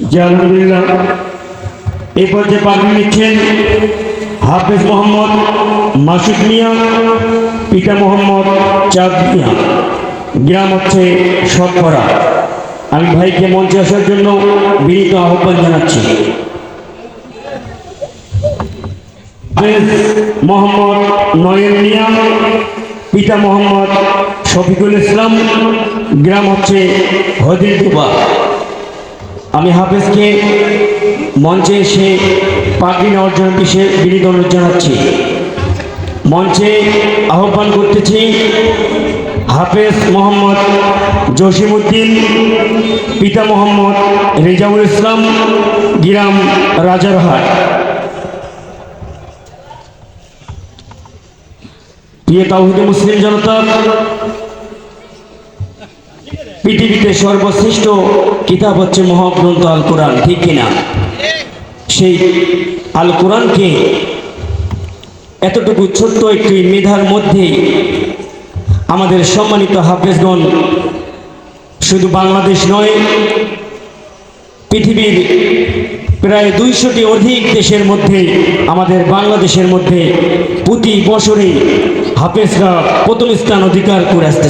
জি আলহামদুলিল্লাহ। এই পর্যায়ে পাগড়ি নিচ্ছেন হাফেজ মোহাম্মদ মাসুদ মিয়া, পিতা মোহাম্মদ চাঁদ মিয়া, গ্রাম হচ্ছে শতকরা। আমি ভাইকে মঞ্চে আসার জন্য বিনীত আহ্বান জানাচ্ছি। হাফেজ মোহাম্মদ নয়ন মিয়া, পিতা মোহাম্মদ শফিকুল ইসলাম, গ্রাম হচ্ছে হদিরদুবা। আমি হাফেজকে মঞ্চে এসে পাগড়ি নেওয়ার জন্য বিনীত অনুরোধ জানাচ্ছি। মঞ্চে আহ্বান করতেছি হাফেজ মোহাম্মদ জসিমউদ্দিন, পিতা মোহাম্মদ রেজাউল ইসলাম, গ্রাম রাজারহাট। প্রিয় তাওহীদে মুসলিম জনতা, পৃথিবীতে সর্বশ্রেষ্ঠ কিতাব হচ্ছে মহাগ্রন্থ আল কোরআন, ঠিক কিনা? সেই আল কোরআনকে এতটুকু ছোট্ট একটি মেধার মধ্যে আমাদের সম্মানিত হাফেজগণ শুধু বাংলাদেশ নয়, পৃথিবীর প্রায় 200টি অধিক দেশের মধ্যে আমাদের বাংলাদেশের মধ্যে প্রতি বছরে হাফেজরা প্রথম স্থান অধিকার করে আসছে।